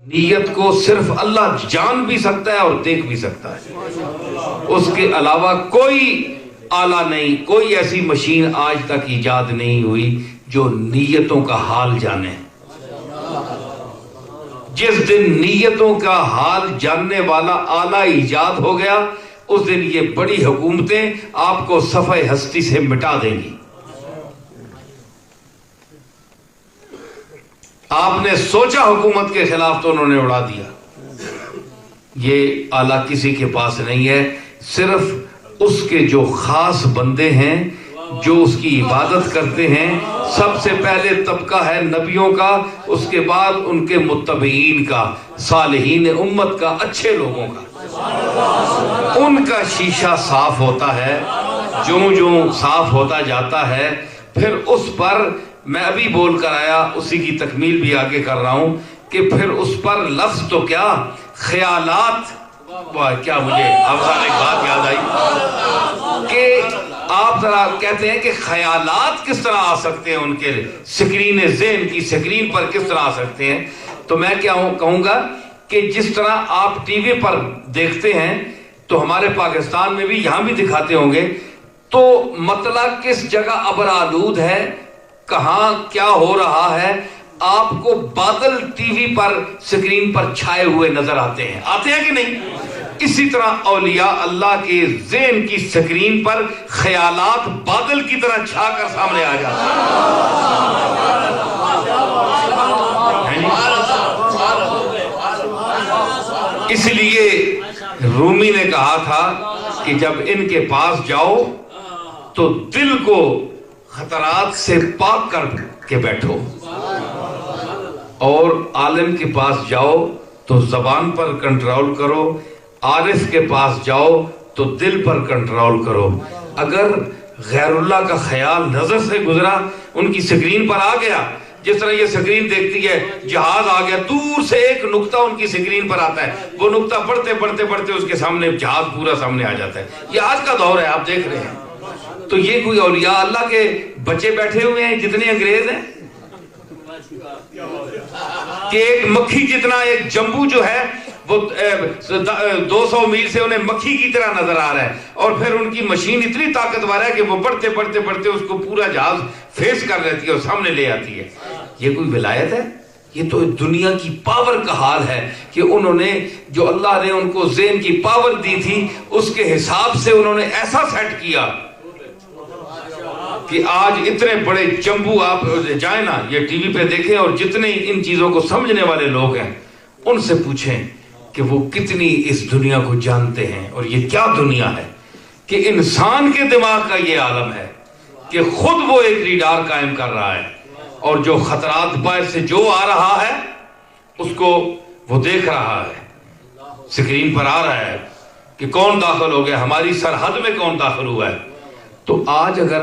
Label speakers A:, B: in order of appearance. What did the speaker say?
A: نیت کو صرف اللہ جان بھی سکتا ہے اور دیکھ بھی سکتا ہے، اس کے علاوہ کوئی آلہ نہیں، کوئی ایسی مشین آج تک ایجاد نہیں ہوئی جو نیتوں کا حال جانے۔ جس دن نیتوں کا حال جاننے والا آلہ ایجاد ہو گیا، اس دن یہ بڑی حکومتیں آپ کو صفحہ ہستی سے مٹا دیں گی۔ آپ نے سوچا حکومت کے خلاف تو انہوں نے اڑا دیا۔ یہ آلہ کسی کے پاس نہیں ہے، صرف اس کے جو خاص بندے ہیں جو اس کی عبادت کرتے ہیں۔ سب سے پہلے طبقہ ہے نبیوں کا، اس کے بعد ان کے متبعین کا، صالحین امت کا، اچھے لوگوں کا۔ ان کا شیشہ صاف ہوتا ہے، جو صاف ہوتا جاتا ہے، پھر اس پر میں ابھی بول کر آیا، اسی کی تکمیل بھی آگے کر رہا ہوں کہ پھر اس پر لفظ تو کیا، خیالات، کیا مجھے افضل ایک بات یاد آئی کہ آپ ذرا کہتے ہیں کہ خیالات کس طرح آ سکتے ہیں، ان کے سکرین ذہن کی سکرین پر کس طرح آ سکتے ہیں۔ تو میں کیا کہوں گا کہ جس طرح آپ ٹی وی پر دیکھتے ہیں تو ہمارے پاکستان میں بھی یہاں بھی دکھاتے ہوں گے، تو مطلب کس جگہ ابر آلود ہے، کہاں کیا ہو رہا ہے، آپ کو بادل ٹی وی پر سکرین پر چھائے ہوئے نظر آتے ہیں کہ نہیں؟ اسی طرح اولیاء اللہ کے ذہن کی سکرین پر خیالات بادل کی طرح چھا کر سامنے آ جاتے ہیں۔ اس لیے رومی نے کہا تھا کہ جب ان کے پاس جاؤ تو دل کو خطرات سے پاک کر کے بیٹھو، اور عالم کے پاس جاؤ تو زبان پر کنٹرول کرو، عارف کے پاس جاؤ تو دل پر کنٹرول کرو۔ اگر غیر اللہ کا خیال نظر سے گزرا، ان کی سکرین پر آ گیا، جس طرح یہ سکرین دیکھتی ہے جہاز آ گیا، دور سے ایک نقطہ ان کی سکرین پر آتا ہے، وہ نقطہ بڑھتے بڑھتے بڑھتے اس کے سامنے جہاز پورا سامنے آ جاتا ہے۔ یہ آج کا دور ہے، آپ دیکھ رہے ہیں۔ تو یہ کوئی اولیاء اللہ کے بچے بیٹھے ہوئے ہیں جتنے انگریز ہیں کہ ایک مکھی جتنا، ایک جمبو جو ہے وہ 200 میل سے انہیں مکھی کی طرح نظر آ رہا ہے، اور پھر ان کی مشین اتنی طاقتور ہے کہ وہ بڑھتے بڑھتے بڑھتے اس کو پورا جہاز فیس کر لیتی ہے اور سامنے لے آتی ہے۔ یہ کوئی ولایت ہے؟ یہ تو دنیا کی پاور کا حال ہے کہ انہوں نے جو اللہ نے ان کو ذہن کی پاور دی تھی، اس کے حساب سے انہوں نے ایسا سیٹ کیا کہ آج اتنے بڑے جمبو آپ جائیں نا، یہ ٹی وی پہ دیکھیں، اور جتنے ان چیزوں کو سمجھنے والے لوگ ہیں ان سے پوچھیں کہ وہ کتنی اس دنیا کو جانتے ہیں، اور یہ کیا دنیا ہے کہ انسان کے دماغ کا یہ عالم ہے کہ خود وہ ایک ریڈار قائم کر رہا ہے، اور جو خطرات باہر سے جو آ رہا ہے اس کو وہ دیکھ رہا ہے، سکرین پر آ رہا ہے کہ کون داخل ہو گیا، ہماری سرحد میں کون داخل ہوا ہے۔ تو آج اگر